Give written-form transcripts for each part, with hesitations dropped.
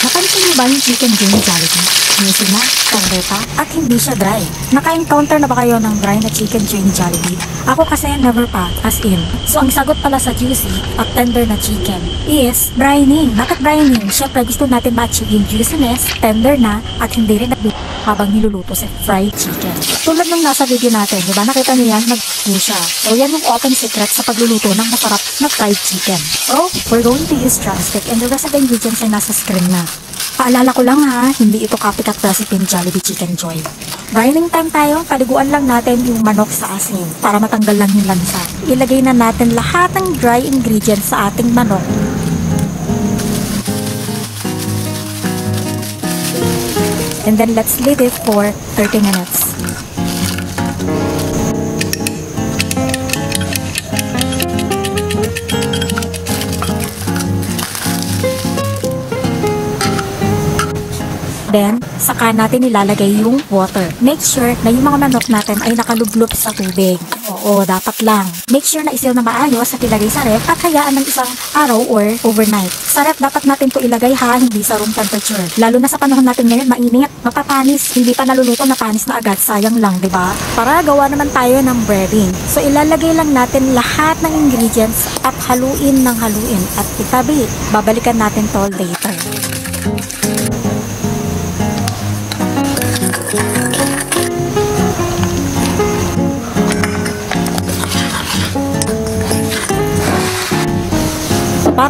Napansin niyo ba yung chicken joy ni Jollibee? Juicy na, konkreta, at hindi siya dry. Naka-encounter na ba kayo ng dry na chicken joy ni Jollibee? Ako kasi never pa, as in. So ang sagot pala sa juicy at tender na chicken is brining. Bakit brining? Siyempre gusto natin ma-achieve yung juiciness, tender na, at hindi rin nag habang niluluto sa fried chicken. Tulad ng nasa video natin, diba nakita niyo yan, nag-glue siya. So yan yung open secret sa pagluluto ng masarap na fried chicken. So, we're going to use drumstick and the rest of the ingredients ay nasa screen na. Paalala ko lang ha, hindi ito copycat recipe ni Jollibee Chicken Joy. Brining time tayo, paliguan lang natin yung manok sa asin para matanggal lang yung lansa. Ilagay na natin lahat ng dry ingredients sa ating manok. And then let's leave it for 30 minutes. Then, saka natin ilalagay yung water. Make sure na yung mga manok natin ay nakalublob sa tubig. Oo, dapat lang. Make sure na isil na maayos at ilagay sa ref at hayaan ng isang araw or overnight. Sa ref, dapat natin to ilagay ha, hindi sa room temperature. Lalo na sa panahon natin ngayon, mainit, mapapanis, hindi pa naluluto na panis na agad, sayang lang, di ba? Para gawa naman tayo ng breading. So, ilalagay lang natin lahat ng ingredients at haluin ng haluin at itabi. Babalikan natin to later.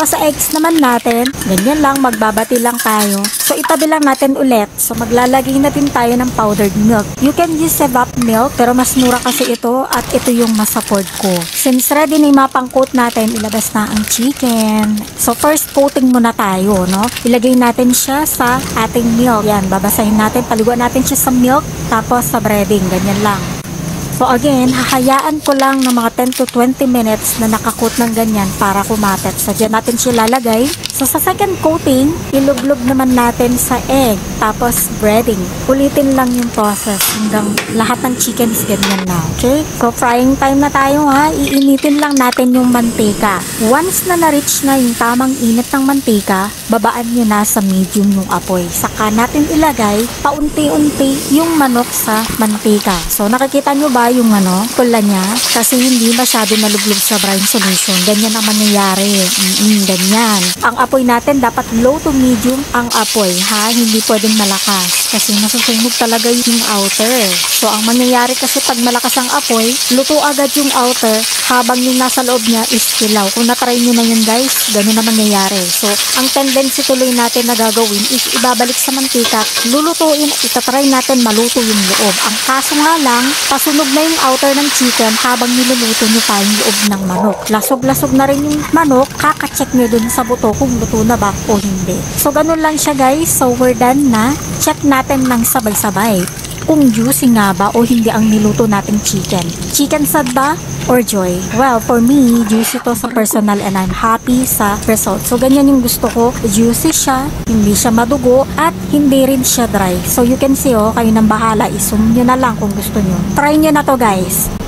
Para sa eggs naman natin, ganyan lang, magbabati lang tayo. So, itabi lang natin ulit. So, maglalagay na din tayo ng powdered milk. You can use evap milk, pero mas mura kasi ito at ito yung mas afford ko. Since ready na yung mapang-coat natin, ilabas na ang chicken. So, first coating muna tayo, no? Ilagay natin siya sa ating milk. Yan, babasahin natin, paliguan natin siya sa milk, tapos sa breading, ganyan lang. So again, hahayaan ko lang ng mga 10 to 20 minutes na nakakot ng ganyan para kumatet. So dyan natin siya lalagay. So sa second coating, ilublob naman natin sa egg. Tapos breading. Ulitin lang yung process hanggang lahat ng chicken is ganyan na. Okay? So frying time na tayo ha. Iinitin lang natin yung mantika. Once na na-reach na yung tamang init ng mantika, babaan nyo na sa medium yung apoy. Saka natin ilagay paunti-unti yung manok sa mantika. So nakikita nyo ba yung pula niya? Kasi hindi masyado nalublob sa brine solution. Ganyan ang mangyayari. Ganyan. Ang apoy natin dapat low to medium ang apoy ha. Hindi pwedeng malakas. Kasi masusunog talaga yung outer. So ang mangyayari kasi pag malakas ang apoy, luto agad yung outer habang yung nasa loob niya is hilaw. Kung natry nyo na yun guys, ganun na mangyayari. So ang tendency tuloy natin na gagawin is ibabalik sa mantika, lulutuin, itatry natin maluto yung loob. Ang kaso nga lang, pasunog na yung outer ng chicken habang niluluto nyo pa yung loob ng manok. Lasog-lasog na rin yung manok, kaka-check nyo dun sa buto kung luto na ba o hindi. So ganun lang siya guys. So we're done na. Check natin ng sabay-sabay kung juicy nga ba o hindi ang niluto nating chicken. Chicken sad ba or joy? Well, for me, juicy to sa personal and I'm happy sa result. So ganyan yung gusto ko. Juicy siya, hindi siya madugo at hindi rin siya dry. So you can see kayo nang bahala. Isum nyo na lang kung gusto nyo. Try nyo na to guys.